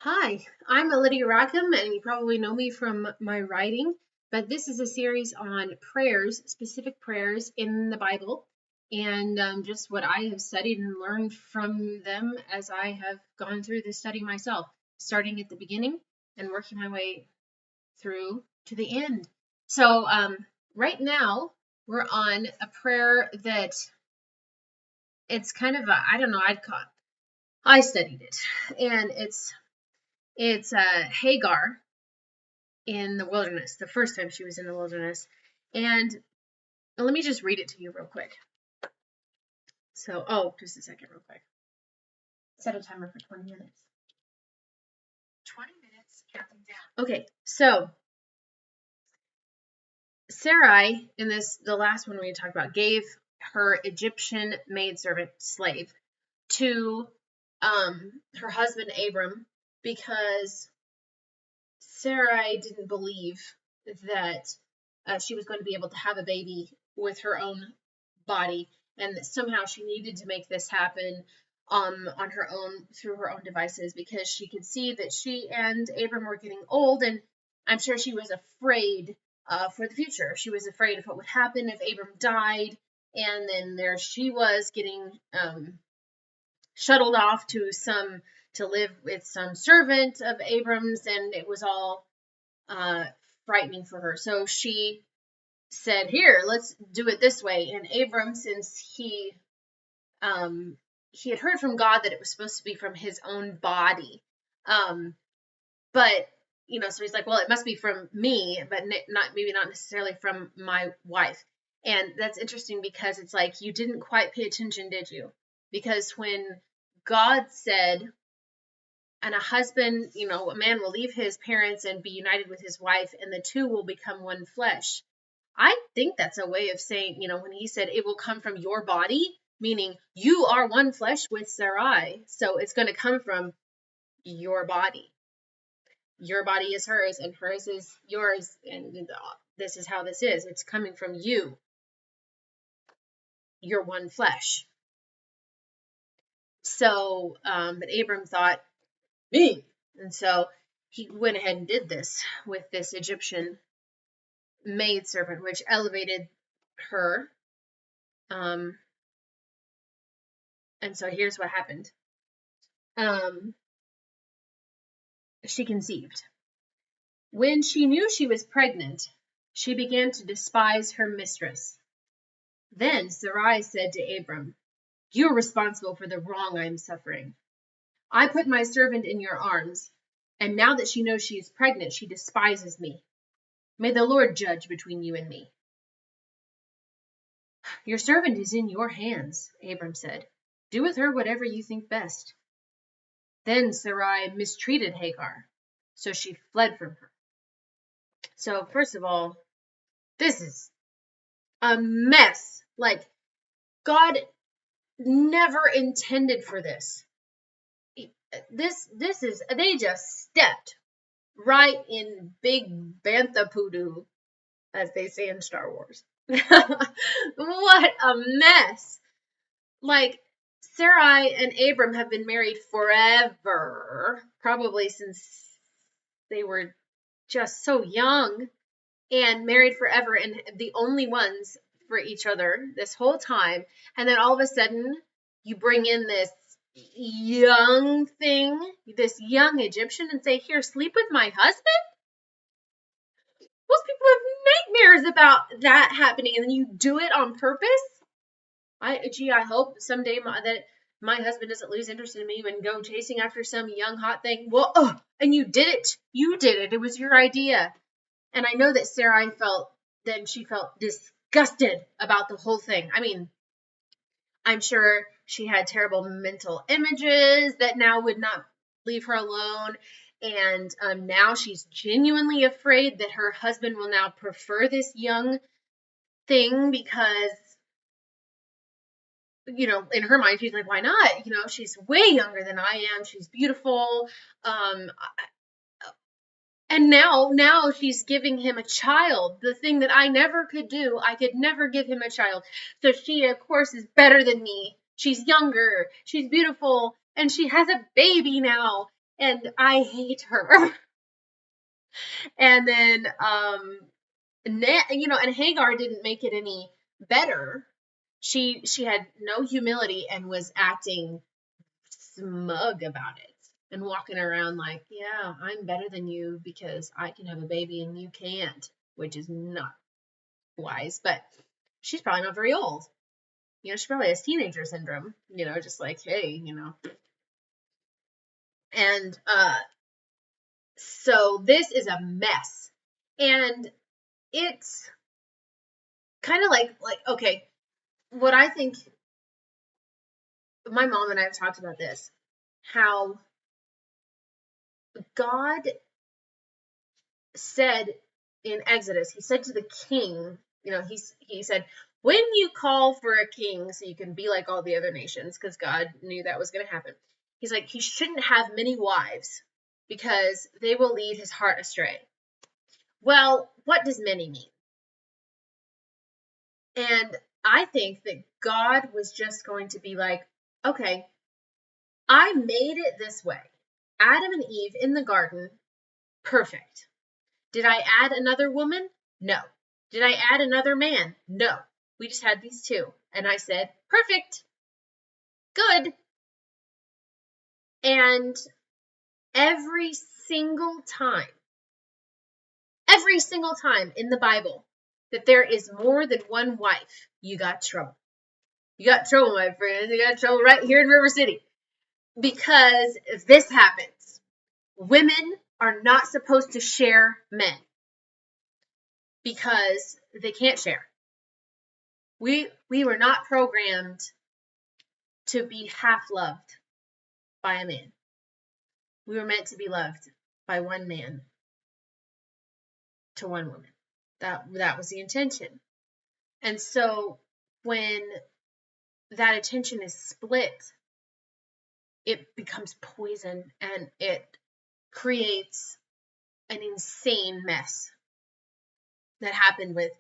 Hi, I'm Lydia Rackham, and you probably know me from my writing, but this is a series on prayers, specific prayers in the Bible, and just what I have studied and learned from them as I have gone through this study myself, starting at the beginning and working my way through to the end. So, right now, we're on a prayer that it's kind of I don't know, I studied it, and it's Hagar in the wilderness, the first time she was in the wilderness. And let me just read it to you real quick. Just a second, real quick. Set a timer for 20 minutes. 20 minutes counting down. Okay, so Sarai, in the last one we talked about, gave her Egyptian maidservant slave to her husband Abram because Sarai didn't believe that she was going to be able to have a baby with her own body, and that somehow she needed to make this happen on her own through her own devices because she could see that she and Abram were getting old, and I'm sure she was afraid for the future. She was afraid of what would happen if Abram died, and then there she was getting shuttled off to live with some servant of Abram's, and it was all frightening for her. So she said, "Here, let's do it this way." And Abram, since he had heard from God that it was supposed to be from his own body, but so he's like, "Well, it must be from me, but not necessarily from my wife." And that's interesting because it's like you didn't quite pay attention, did you? Because when God said, and a man will leave his parents and be united with his wife, and the two will become one flesh. I think that's a way of saying, when he said it will come from your body, meaning you are one flesh with Sarai. So it's going to come from your body. Your body is hers and hers is yours. And this is how this is. It's coming from you. You're one flesh. So, but Abram thought, me. And so he went ahead and did this with this Egyptian maidservant, which elevated her. And so here's what happened. She conceived. When she knew she was pregnant, she began to despise her mistress. Then Sarai said to Abram, "You're responsible for the wrong I'm suffering. I put my servant in your arms, and now that she knows she is pregnant, she despises me. May the Lord judge between you and me." "Your servant is in your hands," Abram said. "Do with her whatever you think best." Then Sarai mistreated Hagar, so she fled from her. So first of all, this is a mess. Like, God never intended for this. This is, they just stepped right in big bantha poodoo, as they say in Star Wars. What a mess. Like, Sarai and Abram have been married forever, probably since they were just so young, and married forever and the only ones for each other this whole time. And then all of a sudden you bring in this young thing, this young Egyptian, and say, "Here, sleep with my husband." Most people have nightmares about that happening, and then you do it on purpose. I hope someday that my husband doesn't lose interest in me and go chasing after some young hot thing. Well, and you did it. You did it. It was your idea. And I know that Sarai felt disgusted about the whole thing. I mean, I'm sure she had terrible mental images that now would not leave her alone. And now she's genuinely afraid that her husband will now prefer this young thing because, in her mind, she's like, why not? She's way younger than I am. She's beautiful. And now she's giving him a child, the thing that I never could do. I could never give him a child. So she, of course, is better than me. She's younger. She's beautiful. And she has a baby now. and I hate her. And then, and Hagar didn't make it any better. She had no humility and was acting smug about it and walking around like, yeah, I'm better than you because I can have a baby and you can't, which is not wise, but she's probably not very old. She probably has teenager syndrome, just like, hey, And so this is a mess. And it's kind of like, okay, what I think, my mom and I have talked about this, how God said in Exodus, he said to the king, he said, when you call for a king so you can be like all the other nations, because God knew that was going to happen. He's like, he shouldn't have many wives because they will lead his heart astray. Well, what does many mean? And I think that God was just going to be like, okay, I made it this way. Adam and Eve in the garden, perfect. Did I add another woman? No. Did I add another man? No. We just had these two. And I said, perfect. Good. And every single time in the Bible that there is more than one wife, you got trouble. You got trouble, my friend. You got trouble right here in River City. Because this happens. Women are not supposed to share men because they can't share. We were not programmed to be half loved by a man. We were meant to be loved by one man to one woman. That was the intention. And so when that attention is split, it becomes poison and it creates an insane mess that happened with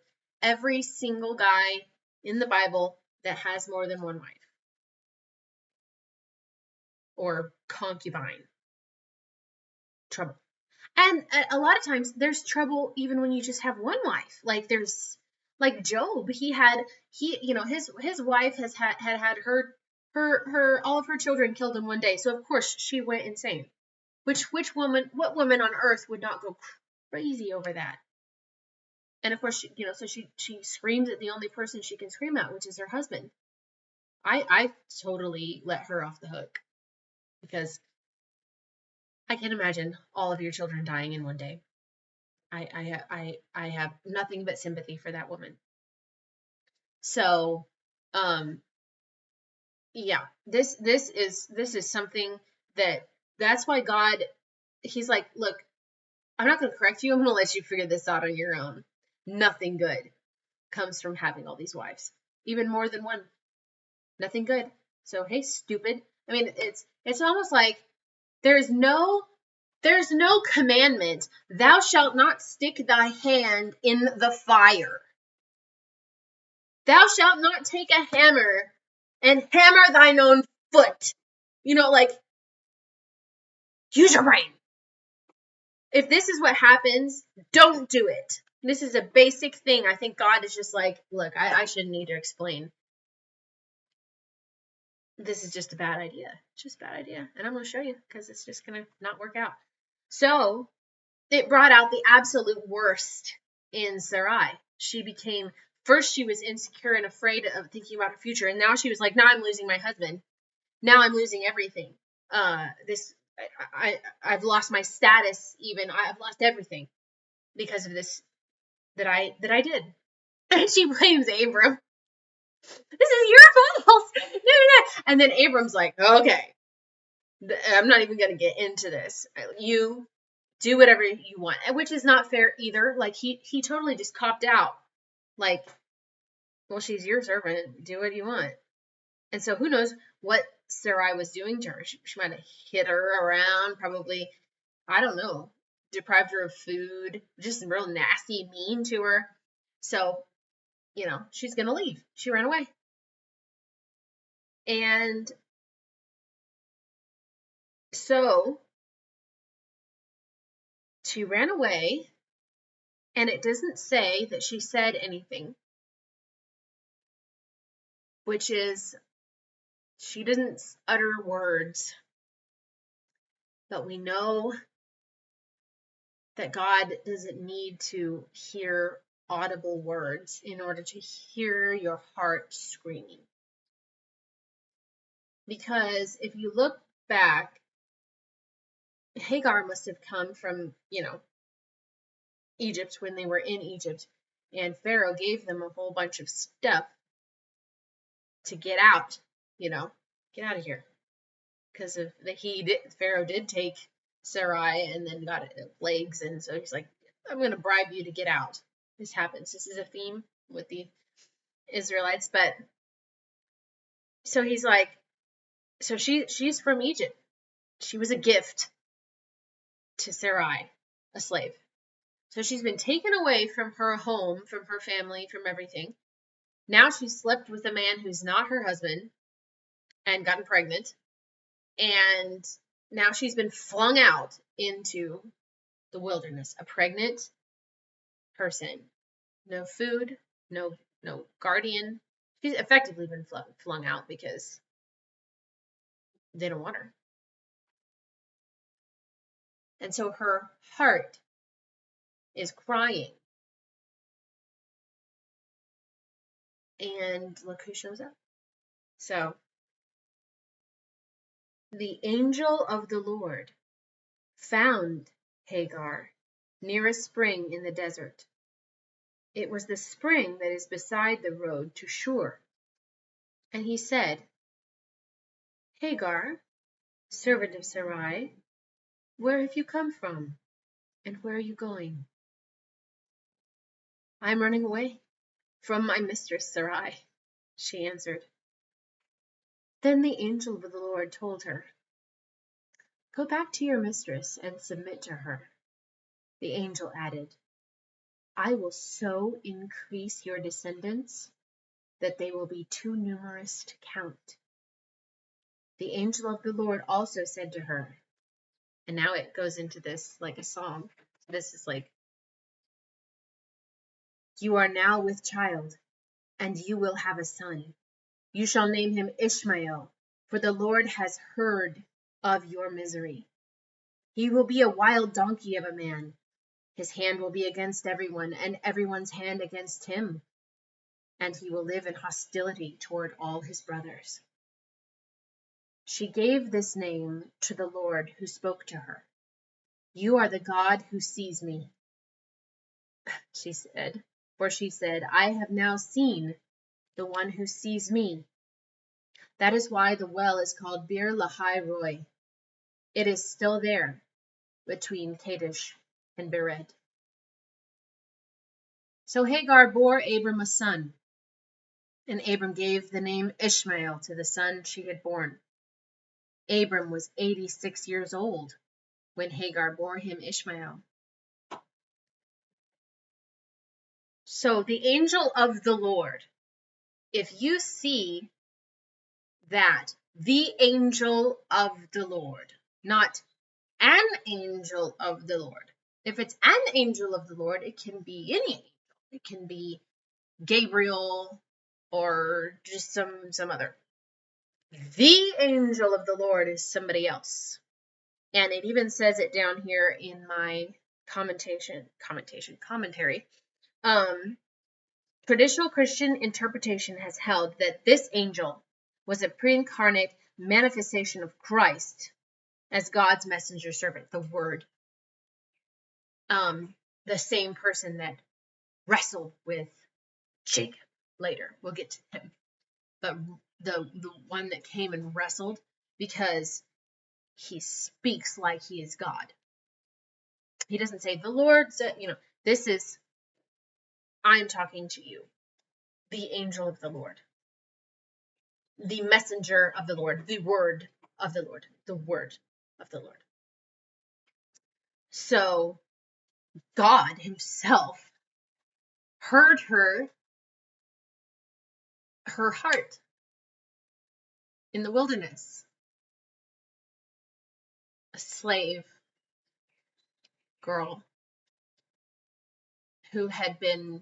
every single guy in the Bible that has more than one wife or concubine. Trouble. And a lot of times there's trouble even when you just have one wife. Like there's like Job, his wife has had her all of her children killed in one day. So of course she went insane. What woman on earth would not go crazy over that? And of course, so she screams at the only person she can scream at, which is her husband. I totally let her off the hook because I can't imagine all of your children dying in one day. I have nothing but sympathy for that woman. So, yeah, this is something that's why God, he's like, look, I'm not going to correct you. I'm going to let you figure this out on your own. Nothing good comes from having all these wives, even more than one. Nothing good. So, hey, stupid. I mean, it's almost like there's no commandment, thou shalt not stick thy hand in the fire. Thou shalt not take a hammer and hammer thine own foot. Like, use your brain. If this is what happens, don't do it. This is a basic thing. I think God is just like, look, I shouldn't need to explain. This is just a bad idea. It's just a bad idea. And I'm going to show you because it's just going to not work out. So it brought out the absolute worst in Sarai. First she was insecure and afraid of thinking about her future. And now she was like, now I'm losing my husband. Now I'm losing everything. I've lost my status even. I've lost everything because of this that I did. And she blames Abram. This is your fault. No. And then Abram's like, okay, I'm not even going to get into this. You do whatever you want, which is not fair either. Like he totally just copped out. Like, well, she's your servant. Do what you want. And so who knows what Sarai was doing to her. She might have hit her around, probably, I don't know, deprived her of food, just real nasty, mean to her. So, she's going to leave. She ran away. And so she ran away, and it doesn't say that she said anything, which is she didn't utter words, but we know that God doesn't need to hear audible words in order to hear your heart screaming. Because if you look back, Hagar must have come from, Egypt when they were in Egypt, and Pharaoh gave them a whole bunch of stuff to get out, get out of here. Because of Pharaoh did take Sarai and then got plagues, and so he's like, I'm going to bribe you to get out. This happens. This is a theme with the Israelites, but so he's like, so she's from Egypt. She was a gift to Sarai, a slave. So she's been taken away from her home, from her family, from everything. Now she's slept with a man who's not her husband and gotten pregnant. And now she's been flung out into the wilderness, a pregnant person. No food, no guardian. She's effectively been flung out because they don't want her. And so her heart is crying. And look who shows up. So, the angel of the Lord found Hagar near a spring in the desert. It was the spring that is beside the road to Shur. And he said, Hagar, servant of Sarai, where have you come from? And where are you going? I am running away from my mistress Sarai, she answered. Then the angel of the Lord told her, Go back to your mistress and submit to her. The angel added, I will so increase your descendants that they will be too numerous to count. The angel of the Lord also said to her, and now it goes into this like a song. This is like, you are now with child, and you will have a son. You shall name him Ishmael, for the Lord has heard of your misery. He will be a wild donkey of a man. His hand will be against everyone, and everyone's hand against him. And he will live in hostility toward all his brothers. She gave this name to the Lord who spoke to her. You are the God who sees me, she said. For she said, I have now seen the one who sees me. That is why the well is called Bir Lahai Roi. It is still there, between Kadesh and Bered. So Hagar bore Abram a son, and Abram gave the name Ishmael to the son she had born. Abram was 86 years old when Hagar bore him Ishmael. So the angel of the Lord, if you see that, the angel of the Lord, not an angel of the Lord. If it's an angel of the Lord, it can be any angel. It can be Gabriel or just some other. The angel of the Lord is somebody else. And it even says it down here in my commentary. Traditional Christian interpretation has held that this angel was a pre-incarnate manifestation of Christ as God's messenger servant, the Word. The same person that wrestled with Jacob later. We'll get to him. But the one that came and wrestled, because he speaks like he is God. He doesn't say, the Lord said, this is, I'm talking to you, the angel of the Lord, the messenger of the Lord, the word of the Lord, the word of the Lord. So God himself heard her heart in the wilderness, a slave girl who had been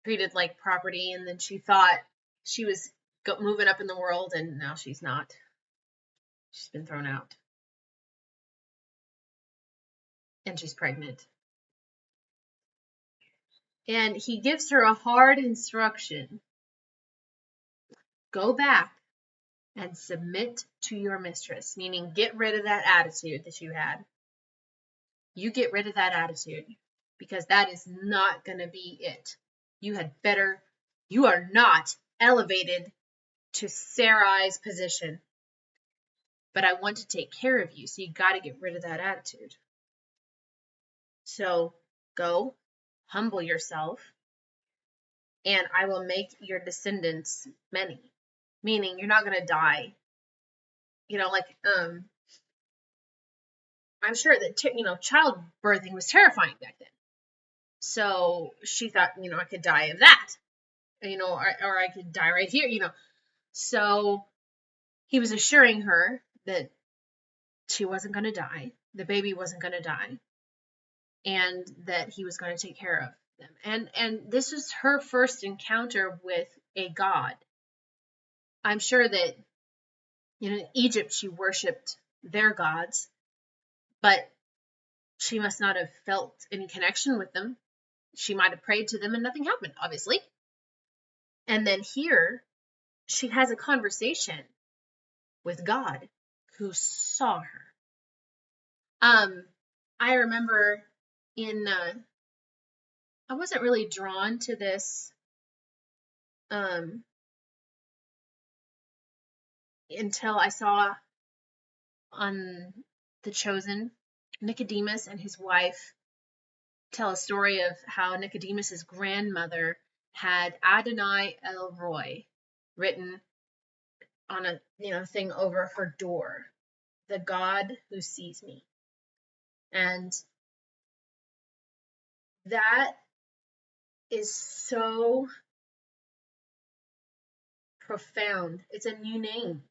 treated like property, and then she thought she was moving up in the world, and now she's not. She's been thrown out. And she's pregnant. And he gives her a hard instruction. Go back and submit to your mistress, meaning get rid of that attitude that you had. You get rid of that attitude, because that is not going to be it. You are not elevated to Sarai's position, but I want to take care of you, so you got to get rid of that attitude. So go, humble yourself, and I will make your descendants many. Meaning you're not going to die. I'm sure that, childbirthing was terrifying back then. So she thought, I could die of that, or I could die right here, So he was assuring her that she wasn't going to die, the baby wasn't going to die, and that he was going to take care of them. And this was her first encounter with a god. I'm sure that, in Egypt she worshipped their gods, but she must not have felt any connection with them. She might have prayed to them and nothing happened, obviously. And then here, she has a conversation with God who saw her. I remember I wasn't really drawn to this until I saw on The Chosen, Nicodemus and his wife tell a story of how Nicodemus's grandmother had Adonai El Roy written on a thing over her door, the God who sees me. And that is so profound. It's a new name.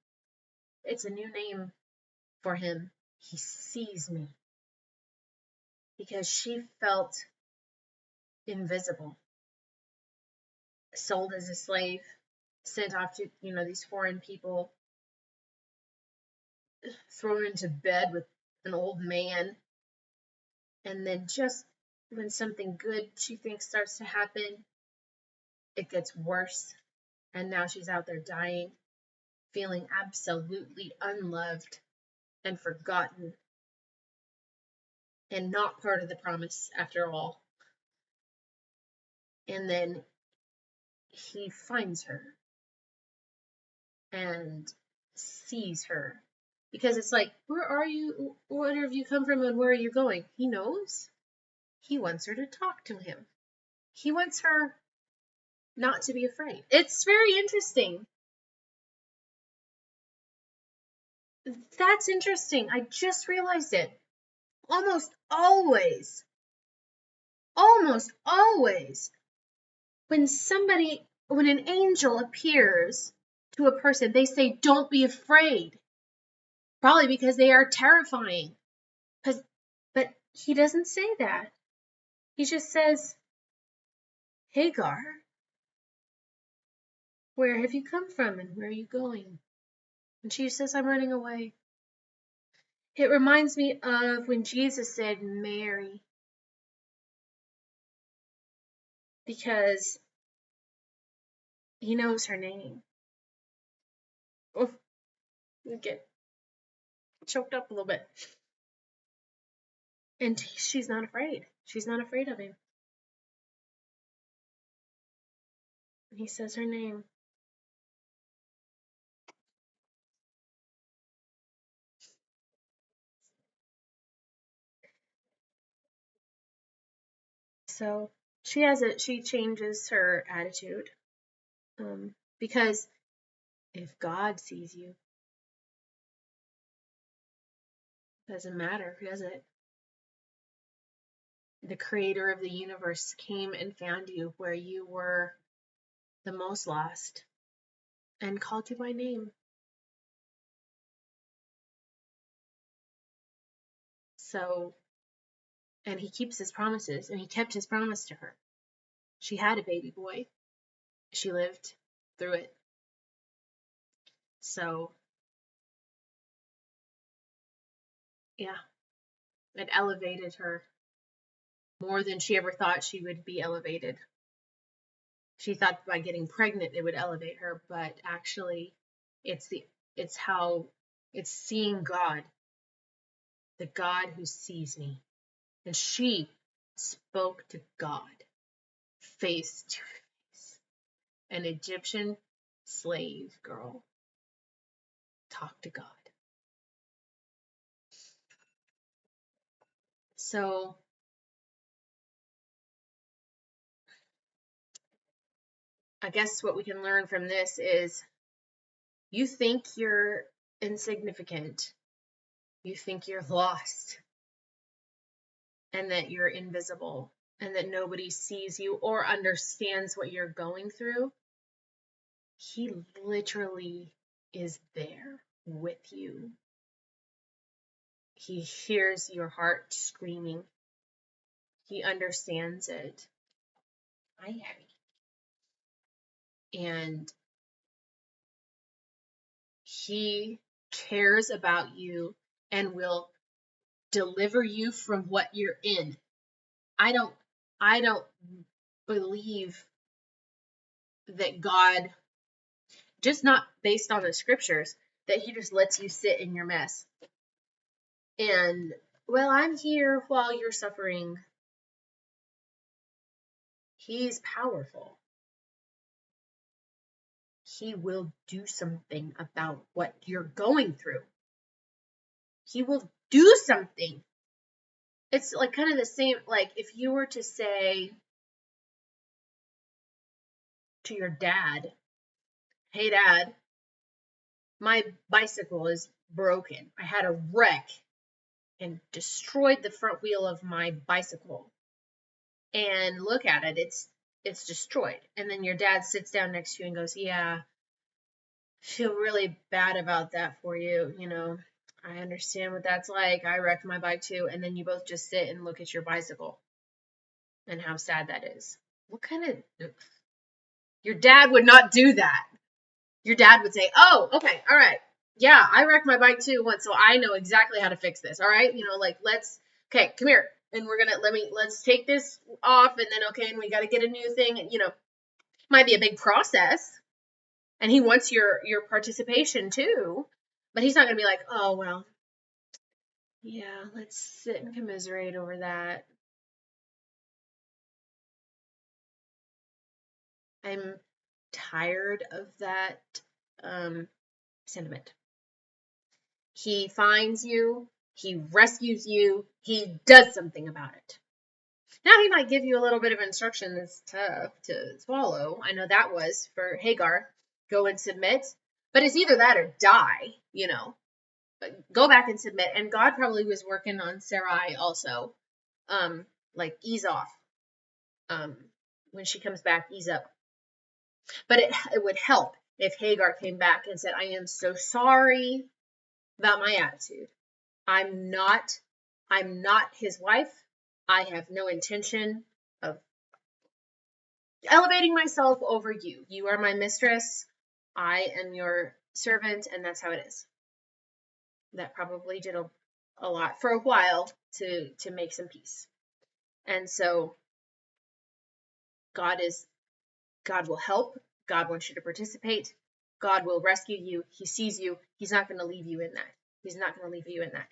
It's a new name for him. He sees me. Because she felt invisible, sold as a slave, sent off to, these foreign people, thrown into bed with an old man, and then just when something good she thinks starts to happen, it gets worse, and now she's out there dying, feeling absolutely unloved and forgotten, and not part of the promise after all. And then he finds her and sees her. Because it's like, where are you? Where have you come from and where are you going? He knows. He wants her to talk to him. He wants her not to be afraid. It's very interesting. That's interesting. I just realized it. Almost always, when an angel appears to a person, they say, don't be afraid. Probably because they are terrifying. But he doesn't say that. He just says, Hagar, where have you come from and where are you going? And she says, I'm running away. It reminds me of when Jesus said, Mary. Because he knows her name. Oh, I get choked up a little bit. And she's not afraid. She's not afraid of him. And he says her name. So she changes her attitude. Because if God sees you, it doesn't matter, does it? The creator of the universe came and found you where you were the most lost and called you by name. So, and he keeps his promises, and he kept his promise to her. She had a baby boy. She lived through it. So, yeah, it elevated her more than she ever thought she would be elevated. She thought by getting pregnant it would elevate her, but actually it's seeing God, the God who sees me. And she spoke to God face to face. An Egyptian slave girl talked to God. So I guess what we can learn from this is you think you're insignificant. You think you're lost and that you're invisible and that nobody sees you or understands what you're going through. He literally is there with you. He hears your heart screaming. He understands it. And he cares about you and will deliver you from what you're in. I don't believe that God, just not based on the scriptures, that he just lets you sit in your mess. And, well, I'm here while you're suffering. He's powerful. He will do something about what you're going through. He will do something. It's like kind of the same, like if you were to say to your dad, hey dad, my bicycle is broken. I had a wreck and destroyed the front wheel of my bicycle. And look at it, it's destroyed. And then your dad sits down next to you and goes, yeah, feel really bad about that for you. You know, I understand what that's like. I wrecked my bike too. And then you both just sit and look at your bicycle and how sad that is. What kind of, your dad would not do that. Your dad would say, oh, okay, all right. Yeah, I wrecked my bike too once, so I know exactly how to fix this. All right. You know, like, okay, come here. And let's take this off. And then, okay, and we got to get a new thing. And, you know, might be a big process. And he wants your participation too. But he's not going to be like, oh, well, yeah, let's sit and commiserate over that. I'm tired of that sentiment. He finds you, he rescues you, he does something about it. Now he might give you a little bit of instruction that's tough to swallow. I know that was for Hagar, go and submit. But it's either that or die, you know. Go back and submit. And God probably was working on Sarai also. Like ease off. When she comes back, ease up. But it would help if Hagar came back and said, I am so sorry about my attitude. I'm not his wife. I have no intention of elevating myself over you. You are my mistress. I am your servant, and that's how it is. That probably did a lot for a while to make some peace. And so God will help. God wants you to participate. God will rescue you. He sees you. He's not going to leave you in that. He's not going to leave you in that.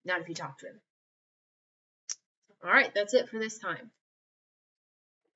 Not if you talk to him. All right, that's it for this time.